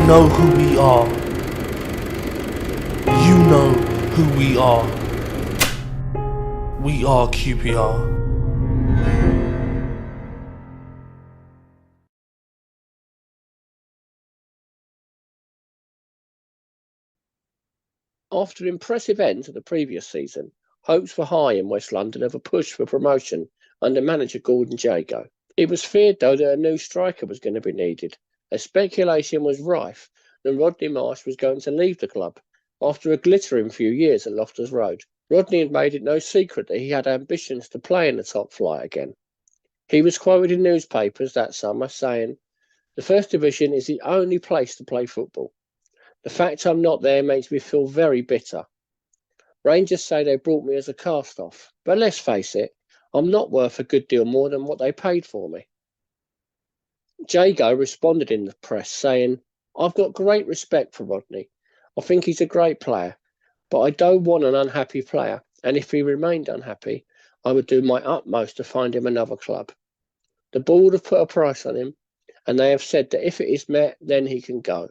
know who we are. You know who we are. We are QPR. After an impressive end to the previous season, hopes were high in West London of a push for promotion under manager Gordon Jago. It was feared, though, that a new striker was going to be needed, as speculation was rife that Rodney Marsh was going to leave the club after a glittering few years at Loftus Road. Rodney had made it no secret that he had ambitions to play in the top flight again. He was quoted in newspapers that summer saying, "The First Division is the only place to play football. The fact I'm not there makes me feel very bitter. Rangers say they brought me as a cast-off, but let's face it, I'm not worth a good deal more than what they paid for me." Jago responded in the press saying, "I've got great respect for Rodney. I think he's a great player, but I don't want an unhappy player, and if he remained unhappy, I would do my utmost to find him another club. The board have put a price on him, and they have said that if it is met, then he can go."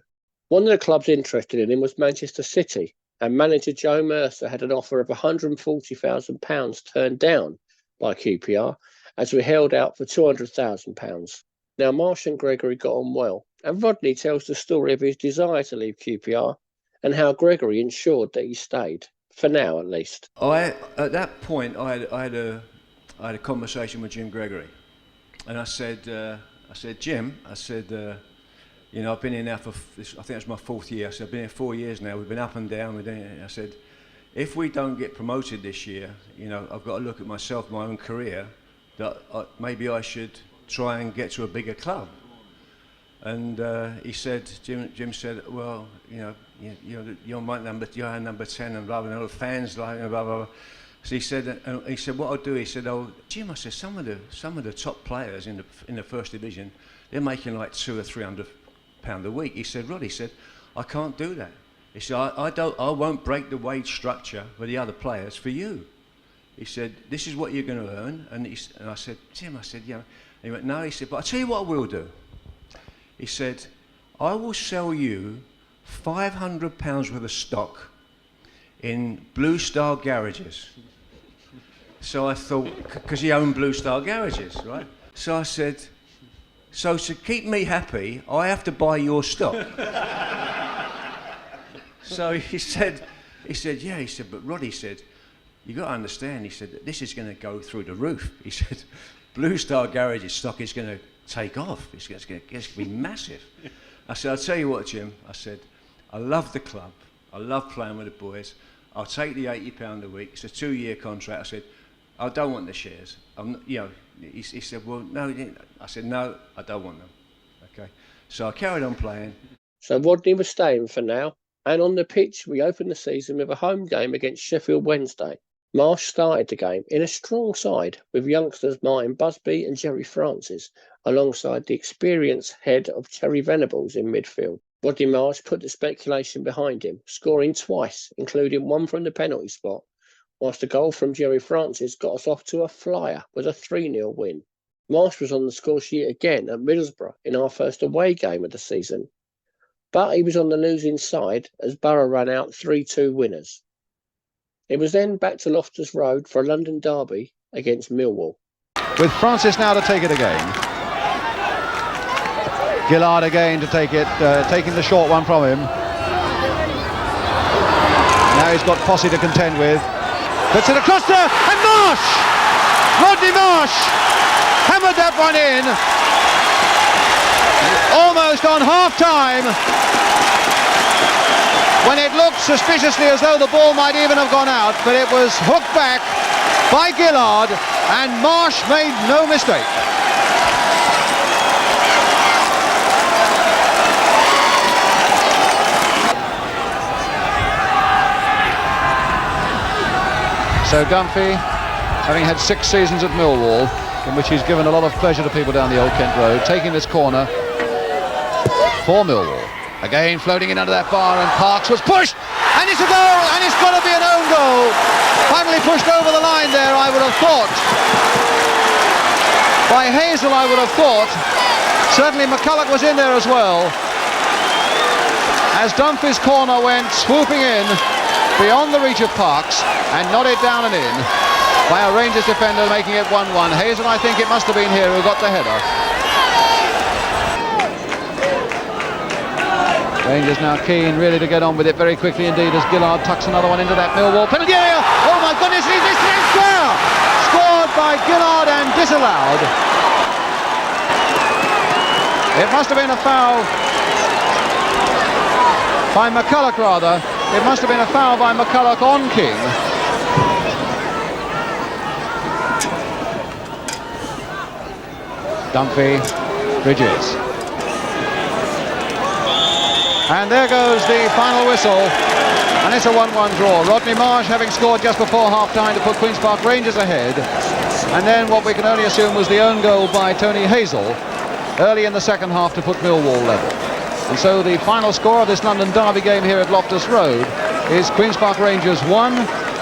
One of the clubs interested in him was Manchester City, and manager Joe Mercer had an offer of £140,000 turned down by QPR as we held out for £200,000. Now, Marsh and Gregory got on well, and Rodney tells the story of his desire to leave QPR and how Gregory ensured that he stayed, for now at least. At that point, I had a conversation with Jim Gregory, and I said, Jim, you know, I've been here now for, I think it's my fourth year, so I've been here 4 years now, we've been up and down, I said, if we don't get promoted this year, you know, I've got to look at myself, my own career, that maybe I should try and get to a bigger club. And he said, Jim said, well, you know, you're number 10 and blah, blah, blah, fans like, blah, blah, blah. So he said, what I'll do, he said, oh, Jim, I said, some of the top players in the First Division, they're making like £200 or £300 a week. He said, Rod, he said, I can't do that. He said, I won't break the wage structure for the other players for you. He said, this is what you're going to earn. And I said, Jim, I said, yeah. And he went, no. He said, but I'll tell you what I will do. He said, I will sell you £500 worth of stock in Blue Star garages. So I thought, because he owned Blue Star garages, right? So I said, so to keep me happy, I have to buy your stock. So he said, yeah, he said, but Rod, he said, you got to understand, he said, this is going to go through the roof. He said, Blue Star garages stock is going to take off. It's going to be massive. I said, I'll tell you what, Jim, I said, I love the club. I love playing with the boys. I'll take the £80 a week. It's a 2-year contract. I said, I don't want the shares. You know, he said, well, no, I said, no, I don't want them. Okay. So I carried on playing. So Rodney was staying for now. And on the pitch, we opened the season with a home game against Sheffield Wednesday. Marsh started the game in a strong side with youngsters Martin Busby and Jerry Francis, alongside the experienced head of Terry Venables in midfield. Rodney Marsh put the speculation behind him, scoring twice, including one from the penalty spot, whilst a goal from Jerry Francis got us off to a flyer with a 3-0 win. Marsh was on the score sheet again at Middlesbrough in our first away game of the season, but he was on the losing side as Borough ran out 3-2 winners. It was then back to Loftus Road for a London derby against Millwall. With Francis now to take it again. Gillard again to take it, taking the short one from him. Now he's got Posse to contend with. Puts it across there, and Marsh! Rodney Marsh hammered that one in. Almost on half-time, when it looked suspiciously as though the ball might even have gone out, but it was hooked back by Gillard, and Marsh made no mistake. So Dunphy, having had 6 seasons at Millwall, in which he's given a lot of pleasure to people down the Old Kent Road, taking this corner for Millwall. Again floating in under that bar, and Parks was pushed, and it's a goal, and it's got to be an own goal. Finally pushed over the line there, I would have thought. By Hazel, I would have thought. Certainly McCulloch was in there as well. as Dunphy's corner went swooping in beyond the reach of Parks and nodded down and in by a Rangers defender, making it 1-1. Hazen, I think it must have been here, who got the header. Rangers now keen really to get on with it very quickly indeed as Gillard tucks another one into that Millwall penalty area. Oh my goodness, is this thing square? Scored by Gillard and disallowed. It must have been a foul by McCulloch, rather. It must have been a foul by McCulloch on King. Dunphy, Bridges. And there goes the final whistle, and it's a 1-1 draw. Rodney Marsh having scored just before half-time to put Queen's Park Rangers ahead, and then what we can only assume was the own goal by Tony Hazel early in the second half to put Millwall level. And so the final score of this London derby game here at Loftus Road is Queen's Park Rangers 1,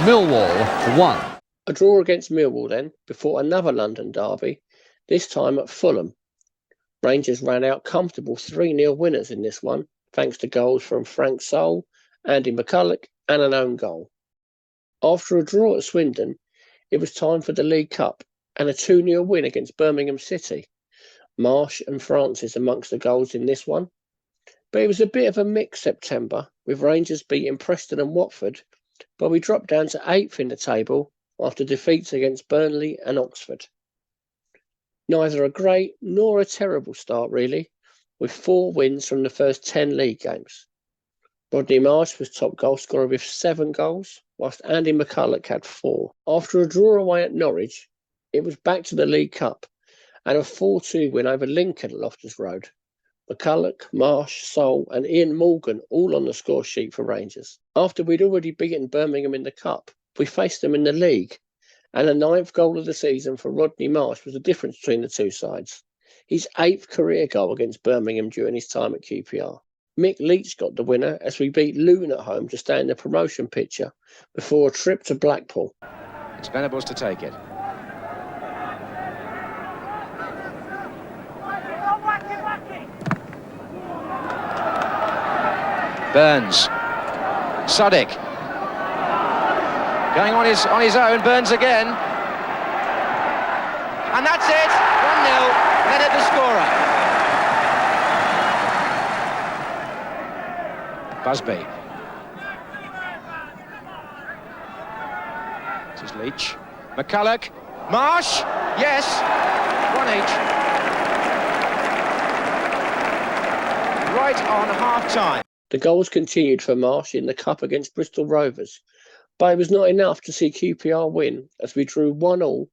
Millwall 1. A draw against Millwall then, before another London derby, this time at Fulham. Rangers ran out comfortable 3-0 winners in this one, thanks to goals from Frank Soule, Andy McCulloch and an own goal. After a draw at Swindon, it was time for the League Cup and a 2-0 win against Birmingham City. Marsh and Francis amongst the goals in this one. But it was a bit of a mixed September, with Rangers beating Preston and Watford, but we dropped down to 8th in the table after defeats against Burnley and Oxford. Neither a great nor a terrible start really, with 4 wins from the first 10 league games. Rodney Marsh was top goal scorer with 7 goals, whilst Andy McCulloch had 4. After a draw away at Norwich, it was back to the League Cup and a 4-2 win over Lincoln at Loftus Road. McCulloch, Marsh, Soule and Ian Morgan all on the score sheet for Rangers. After we'd already beaten Birmingham in the Cup, we faced them in the league, and the 9th goal of the season for Rodney Marsh was the difference between the two sides. His 8th career goal against Birmingham during his time at QPR. Mick Leach got the winner as we beat Luton at home to stay in the promotion picture before a trip to Blackpool. It's Venables to take it. Burns. Suddick. Going on his own. Burns again. And that's it. 1-0. Leonard the scorer. Busby. This is Leach. McCulloch. Marsh. Yes. 1 each. Right on half-time. The goals continued for Marsh in the Cup against Bristol Rovers, but it was not enough to see QPR win as we drew 1-1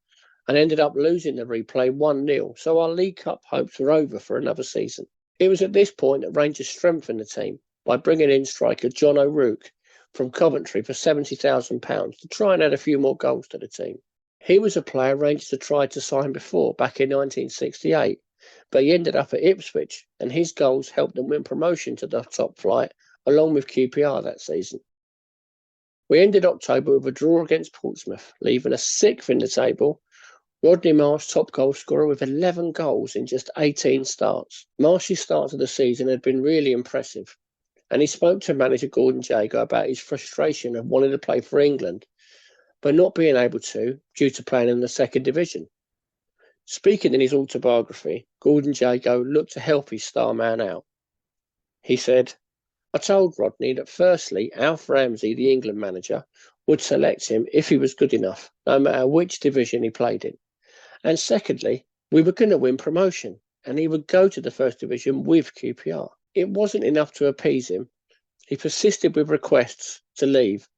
and ended up losing the replay 1-0, so our League Cup hopes were over for another season. It was at this point that Rangers strengthened the team by bringing in striker John O'Rourke from Coventry for £70,000 to try and add a few more goals to the team. He was a player Rangers had tried to sign before, back in 1968, but he ended up at Ipswich, and his goals helped them win promotion to the top flight along with QPR that season. We ended October with a draw against Portsmouth, leaving us 6th in the table. Rodney Marsh, top goal scorer with 11 goals in just 18 starts. Marsh's start to the season had been really impressive, and he spoke to manager Gordon Jago about his frustration of wanting to play for England, but not being able to due to playing in the second division. Speaking in his autobiography, Gordon Jago looked to help his star man out. He said, "I told Rodney that firstly, Alf Ramsey, the England manager, would select him if he was good enough, no matter which division he played in. And secondly, we were going to win promotion, and he would go to the first division with QPR. It wasn't enough to appease him. He persisted with requests to leave.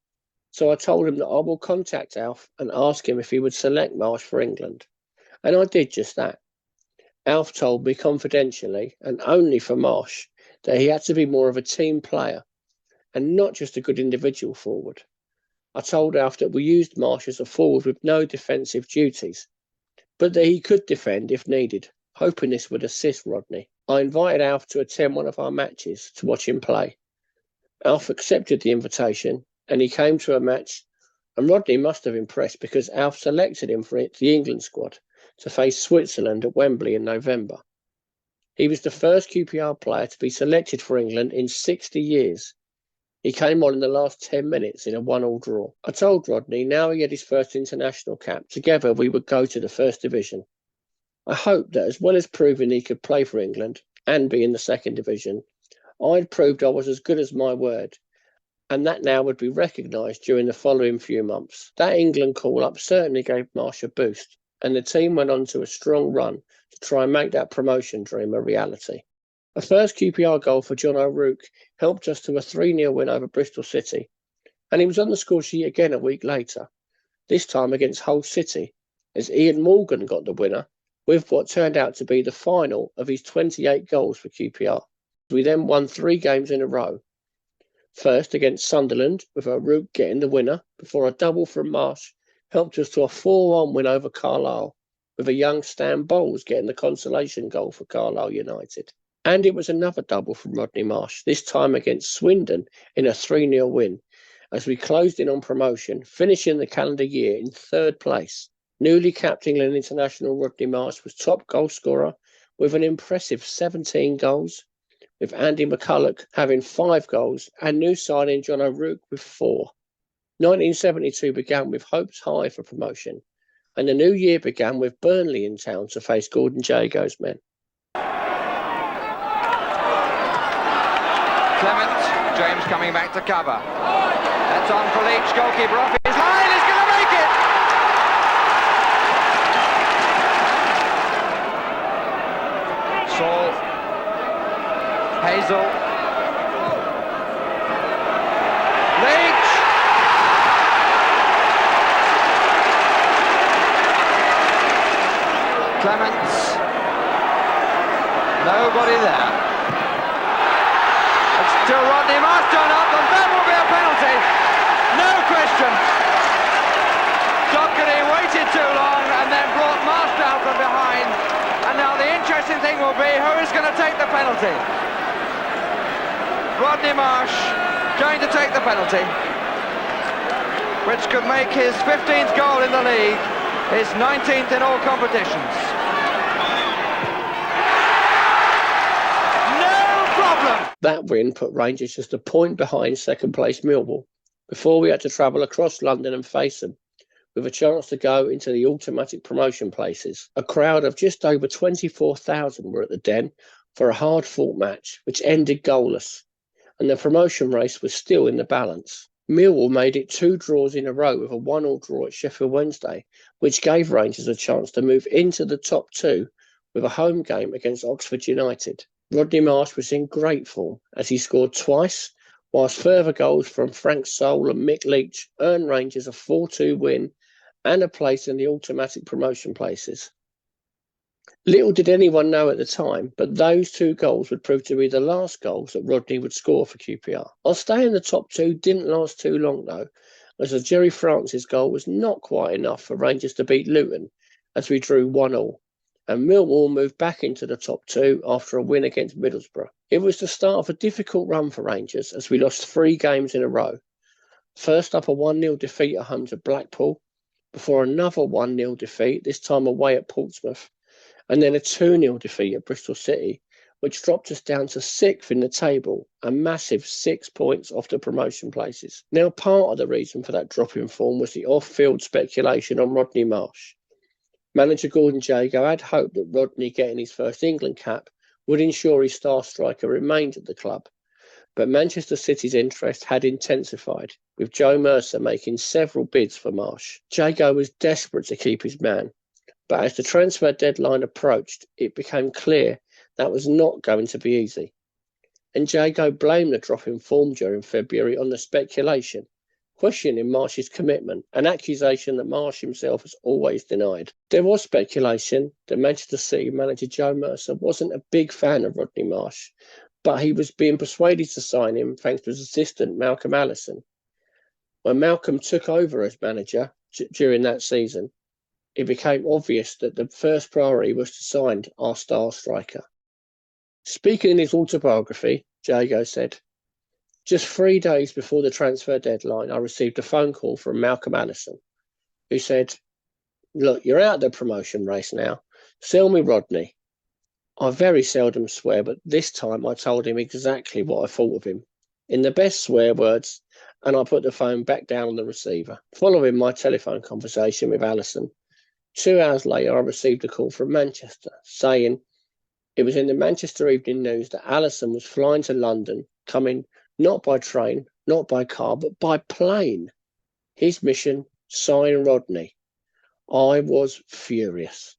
So I told him that I will contact Alf and ask him if he would select Marsh for England. And I did just that. Alf told me confidentially, and only for Marsh, that he had to be more of a team player and not just a good individual forward. I told Alf that we used Marsh as a forward with no defensive duties, but that he could defend if needed, hoping this would assist Rodney. I invited Alf to attend one of our matches to watch him play. Alf accepted the invitation and he came to a match, and Rodney must have impressed because Alf selected him for the England squad to face Switzerland at Wembley in November. He was the first QPR player to be selected for England in 60 years. He came on in the last 10 minutes in a 1-1 draw. I told Rodney now he had his first international cap, together we would go to the First Division. I hoped that as well as proving he could play for England and be in the Second Division, I'd proved I was as good as my word, and that now would be recognised during the following few months. That England call-up certainly gave Marsh a boost, and the team went on to a strong run to try and make that promotion dream a reality. A first QPR goal for John O'Rourke helped us to a 3-0 win over Bristol City, and he was on the score sheet again a week later, this time against Hull City, as Ian Morgan got the winner with what turned out to be the final of his 28 goals for QPR. We then won 3 games in a row. First against Sunderland, with O'Rourke getting the winner, before a double from Marsh helped us to a 4-1 win over Carlisle, with a young Stan Bowles getting the consolation goal for Carlisle United. And it was another double from Rodney Marsh, this time against Swindon in a 3-0 win, as we closed in on promotion, finishing the calendar year in 3rd place. Newly capped England international Rodney Marsh was top goal scorer with an impressive 17 goals, with Andy McCulloch having 5 goals and new signing John O'Rourke with 4. 1972 began with hopes high for promotion, and the new year began with Burnley in town to face Gordon Jago's men. Clement, James coming back to cover. That's on for Leach, goalkeeper off his line, he's going to make it! Saul, Hazel, Leach! Clements, nobody there. Till Rodney Marsh turn up, and that will be a penalty. No question. Doherty waited too long and then brought Marsh down from behind. And now the interesting thing will be who is going to take the penalty. Rodney Marsh going to take the penalty, which could make his 15th goal in the league, his 19th in all competitions. That win put Rangers just a point behind second place Millwall, before we had to travel across London and face them, with a chance to go into the automatic promotion places. A crowd of just over 24,000 were at the Den for a hard-fought match, which ended goalless, and the promotion race was still in the balance. Millwall made it 2 draws in a row with a 1-1 draw at Sheffield Wednesday, which gave Rangers a chance to move into the top 2 with a home game against Oxford United. Rodney Marsh was in great form as he scored twice, whilst further goals from Frank Soule and Mick Leach earned Rangers a 4-2 win and a place in the automatic promotion places. Little did anyone know at the time, but those 2 goals would prove to be the last goals that Rodney would score for QPR. Our stay in the top 2 didn't last too long though, as a Jerry Francis goal was not quite enough for Rangers to beat Luton as we drew 1-1. And Millwall moved back into the top 2 after a win against Middlesbrough. It was the start of a difficult run for Rangers as we lost 3 games in a row. First up a 1-0 defeat at home to Blackpool, before another 1-0 defeat, this time away at Portsmouth, and then a 2-0 defeat at Bristol City, which dropped us down to 6th in the table, a massive 6 points off the promotion places. Now, part of the reason for that drop in form was the off-field speculation on Rodney Marsh. Manager Gordon Jago had hoped that Rodney getting his first England cap would ensure his star striker remained at the club, but Manchester City's interest had intensified, with Joe Mercer making several bids for Marsh. Jago was desperate to keep his man, but as the transfer deadline approached, it became clear that was not going to be easy. And Jago blamed the drop in form during February on the speculation, questioning Marsh's commitment, an accusation that Marsh himself has always denied. There was speculation that Manchester City manager Joe Mercer wasn't a big fan of Rodney Marsh, but he was being persuaded to sign him thanks to his assistant Malcolm Allison. When Malcolm took over as manager during that season, it became obvious that the first priority was to sign our star striker. Speaking in his autobiography, Jago said, "Just 3 days before the transfer deadline, I received a phone call from Malcolm Allison, who said, 'Look, you're out of the promotion race now. Sell me Rodney.' I very seldom swear, but this time I told him exactly what I thought of him, in the best swear words, and I put the phone back down on the receiver. Following my telephone conversation with Alison, 2 hours later I received a call from Manchester, saying it was in the Manchester Evening News that Alison was flying to London, coming not by train, not by car, but by plane. His mission, sign Rodney. I was furious.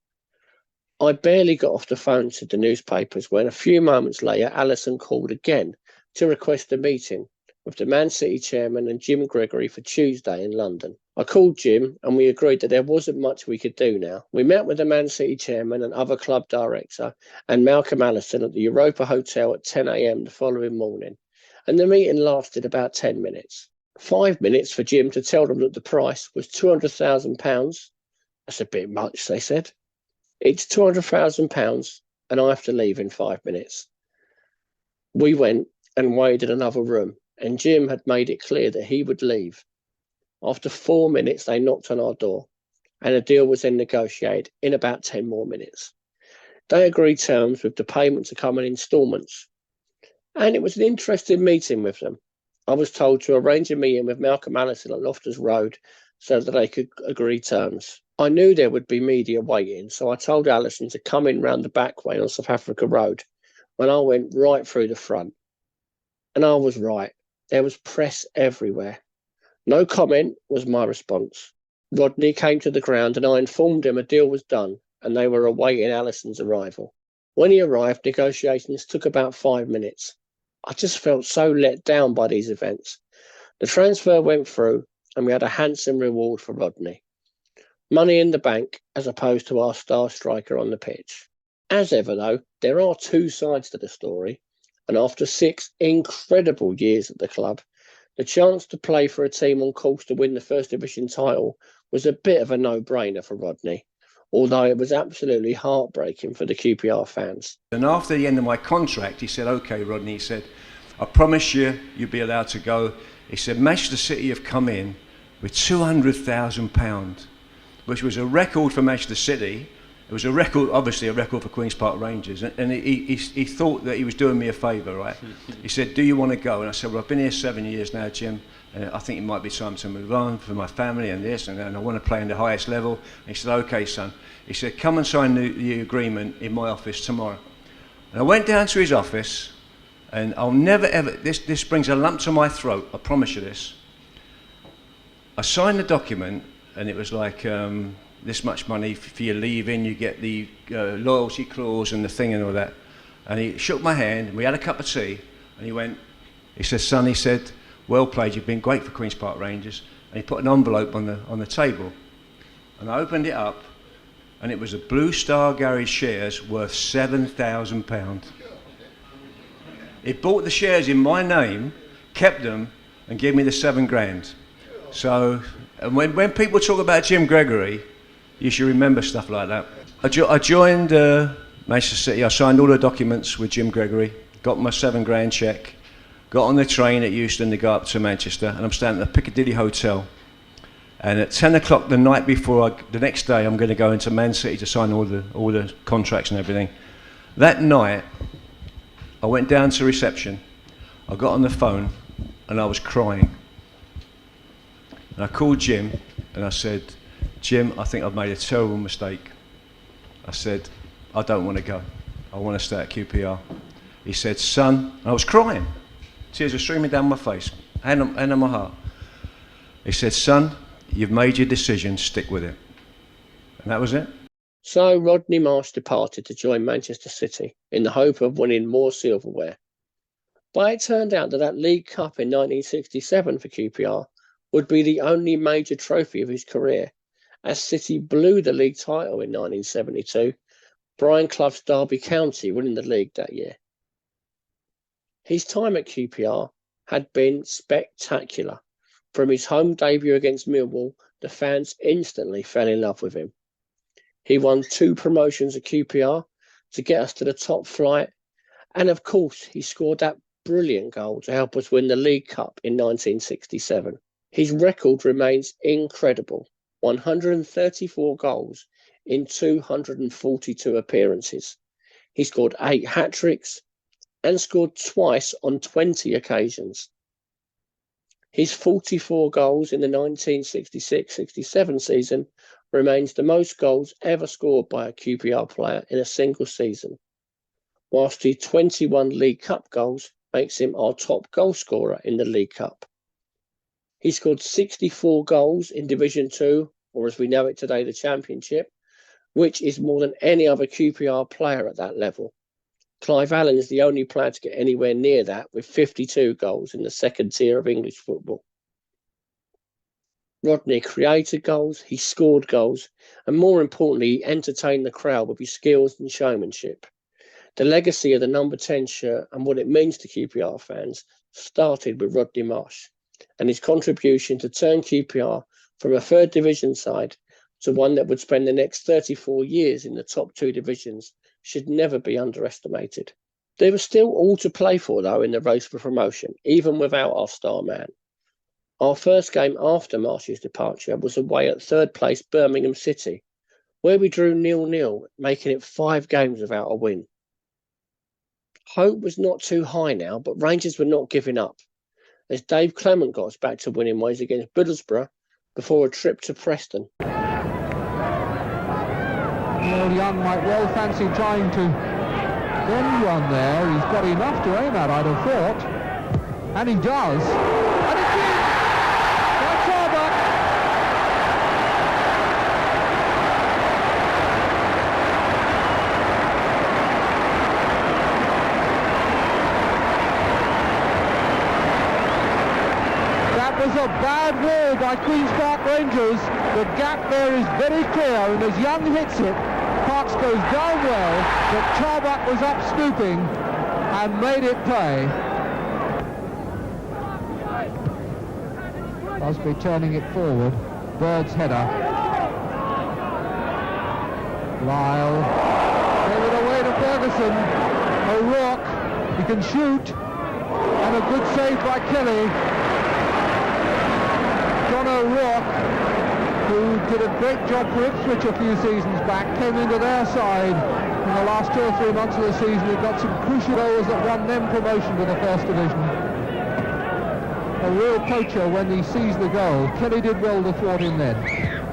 I barely got off the phone to the newspapers when a few moments later Alison called again to request a meeting with the Man City chairman and Jim Gregory for Tuesday in London. I called Jim and we agreed that there wasn't much we could do now. We met with the Man City chairman and other club director and Malcolm Allison at the Europa Hotel at 10 a.m. the following morning, and the meeting lasted about 10 minutes. 5 minutes for Jim to tell them that the price was £200,000. That's a bit much, they said. It's £200,000 and I have to leave in 5 minutes. We went and waited in another room, and Jim had made it clear that he would leave. After 4 minutes, they knocked on our door, and a deal was then negotiated in about 10 more minutes. They agreed terms with the payment to come in instalments, and it was an interesting meeting with them. I was told to arrange a meeting with Malcolm Allison at Loftus Road so that they could agree terms. I knew there would be media waiting, so I told Allison to come in round the back way on South Africa Road, when I went right through the front. And I was right. There was press everywhere. No comment was my response. Rodney came to the ground and I informed him a deal was done and they were awaiting Allison's arrival. When he arrived, negotiations took about 5 minutes. I just felt so let down by these events. The transfer went through and we had a handsome reward for Rodney. Money in the bank as opposed to our star striker on the pitch. As ever though, there are two sides to the story, and after 6 incredible years at the club, the chance to play for a team on course to win the First Division title was a bit of a no-brainer for Rodney, although it was absolutely heartbreaking for the QPR fans. And after the end of my contract, he said, "Okay, Rodney," he said, "I promise you, you'll be allowed to go." He said, "Manchester City have come in with £200,000, which was a record for Manchester City. It was a record, obviously a record for Queen's Park Rangers, and he thought that he was doing me a favour, right? He said, "Do you want to go?" And I said, "Well, I've been here 7 years now, Jim, and I think it might be time to move on for my family and this, and I want to play in the highest level." And he said, "Okay, son." He said, "Come and sign the agreement in my office tomorrow." And I went down to his office, and I'll never ever, this brings a lump to my throat, I promise you this. I signed the document, and it was like, this much money for your leaving, you get the loyalty clause and the thing and all that. And he shook my hand, and we had a cup of tea, and he went, he said, "Son," he said, "well played, you've been great for Queen's Park Rangers." And he put an envelope on the table. And I opened it up, and it was a Blue Star Garage shares worth £7,000. He bought the shares in my name, kept them, and gave me the £7,000. So, and when people talk about Jim Gregory, you should remember stuff like that. I joined Manchester City. I signed all the documents with Jim Gregory, got my £7,000 cheque, got on the train at Euston to go up to Manchester, and I'm staying at the Piccadilly Hotel. And at 10 o'clock the night before, the next day, I'm going to go into Man City to sign all the contracts and everything. That night, I went down to reception, I got on the phone, and I was crying. And I called Jim, and I said, "Jim, I think I've made a terrible mistake." I said, "I don't want to go. I want to stay at QPR." He said, "Son," and I was crying. Tears were streaming down my face, hand on my heart. He said, "Son, you've made your decision, stick with it." And that was it. So Rodney Marsh departed to join Manchester City in the hope of winning more silverware. But it turned out that League Cup in 1967 for QPR would be the only major trophy of his career, as City blew the league title in 1972, Brian Clough's Derby County winning the league that year. His time at QPR had been spectacular. From his home debut against Millwall, the fans instantly fell in love with him. He won 2 promotions at QPR to get us to the top flight, and of course he scored that brilliant goal to help us win the League Cup in 1967. His record remains incredible. 134 goals in 242 appearances. He scored 8 hat-tricks and scored twice on 20 occasions. His 44 goals in the 1966-67 season remains the most goals ever scored by a QPR player in a single season, whilst the 21 League Cup goals makes him our top goal scorer in the League Cup. He scored 64 goals in Division 2, or as we know it today, the Championship, which is more than any other QPR player at that level. Clive Allen is the only player to get anywhere near that, with 52 goals in the second tier of English football. Rodney created goals, he scored goals, and more importantly, he entertained the crowd with his skills and showmanship. The legacy of the number 10 shirt and what it means to QPR fans started with Rodney Marsh, and his contribution to turn QPR from a third division side to one that would spend the next 34 years in the top 2 divisions should never be underestimated. There was still all to play for, though, in the race for promotion, even without our star man. Our first game after Marsh's departure was away at third place Birmingham City, where we drew 0-0, making it 5 games without a win. Hope was not too high now, but Rangers were not giving up, as Dave Clement got us back to winning ways against Middlesbrough before a trip to Preston. Neil Young might well fancy trying to bend one there. He's got enough to aim at, I'd have thought. And he does. And it's in! That's Harbuck. That was a bad wall by Queen's Park Rangers. The gap there is very clear, and as Young hits it, Parks goes down well, but Charbuck was up scooping and made it play. Busby turning it forward. Bird's header. Lyle gave it away to Ferguson. O'Rourke, he can shoot, and a good save by Kelly. John O'Rourke, who did a great job for Ipswich a few seasons back, came into their side in the last 2 or 3 months of the season. He got some crucial goals that won them promotion to the first division. A real poacher when he sees the goal. Kelly did well to thwart him then.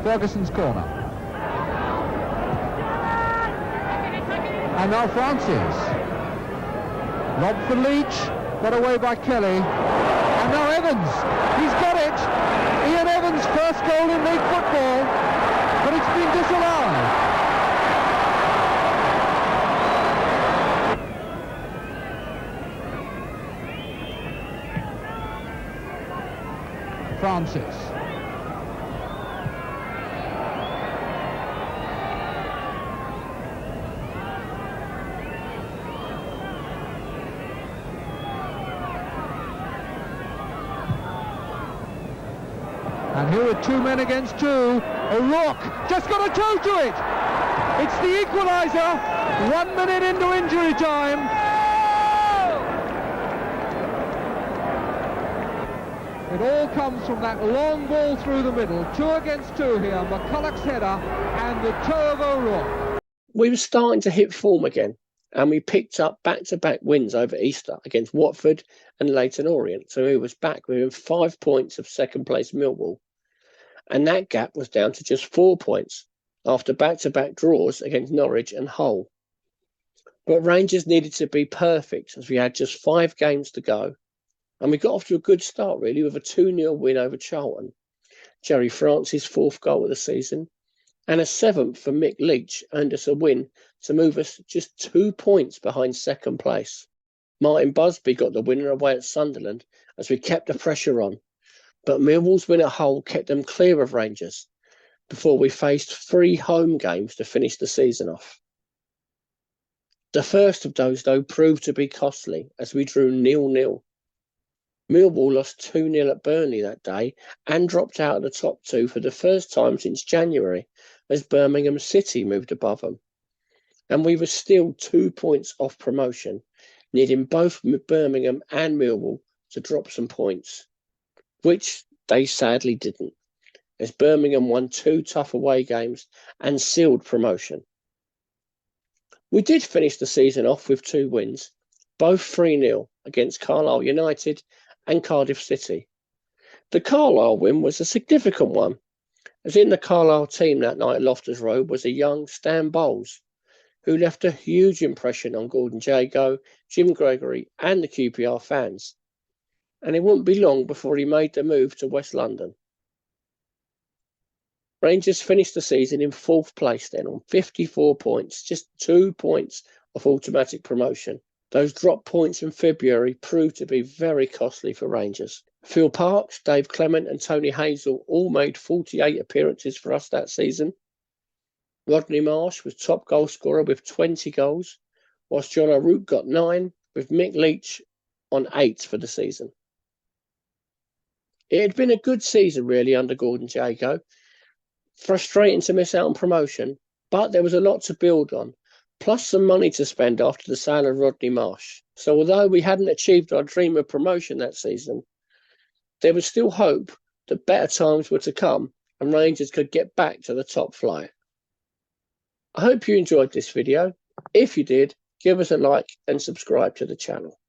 Ferguson's corner. And now Francis. Lob for Leach, got away by Kelly. And now Evans, he's got it. Ian Evans' first goal in league football, but it's been disallowed. Francis. And here are 2 men against 2. O'Rourke just got a toe to it. It's the equaliser. 1 minute into injury time. It all comes from that long ball through the middle. 2 against 2 here. McCulloch's header and the toe of O'Rourke. We were starting to hit form again, and we picked up back-to-back wins over Easter against Watford and Leyton Orient, so we was back within 5 points of second-place Millwall. And that gap was down to just 4 points after back-to-back draws against Norwich and Hull. But Rangers needed to be perfect as we had just 5 games to go. And we got off to a good start, really, with a 2-0 win over Charlton. Jerry Francis' 4th goal of the season, and a 7th for Mick Leach earned us a win to move us just 2 points behind second place. Martin Busby got the winner away at Sunderland as we kept the pressure on. But Millwall's win at Hull kept them clear of Rangers before we faced 3 home games to finish the season off. The first of those, though, proved to be costly as we drew 0-0. Millwall lost 2-0 at Burnley that day and dropped out of the top 2 for the first time since January as Birmingham City moved above them. And we were still 2 points off promotion, needing both Birmingham and Millwall to drop some points, which they sadly didn't, as Birmingham won 2 tough away games and sealed promotion. We did finish the season off with 2 wins, both 3-0 against Carlisle United and Cardiff City. The Carlisle win was a significant one, as in the Carlisle team that night at Loftus Road was a young Stan Bowles, who left a huge impression on Gordon Jago, Jim Gregory and the QPR fans. And it wouldn't be long before he made the move to West London. Rangers finished the season in 4th place then on 54 points, just 2 points of automatic promotion. Those drop points in February proved to be very costly for Rangers. Phil Parkes, Dave Clement and Tony Hazel all made 48 appearances for us that season. Rodney Marsh was top goal scorer with 20 goals, whilst John O'Rourke got 9, with Mick Leach on 8 for the season. It had been a good season really under Gordon Jago. Frustrating to miss out on promotion, but there was a lot to build on, plus some money to spend after the sale of Rodney Marsh. So although we hadn't achieved our dream of promotion that season, there was still hope that better times were to come and Rangers could get back to the top flight. I hope you enjoyed this video. If you did, give us a like and subscribe to the channel.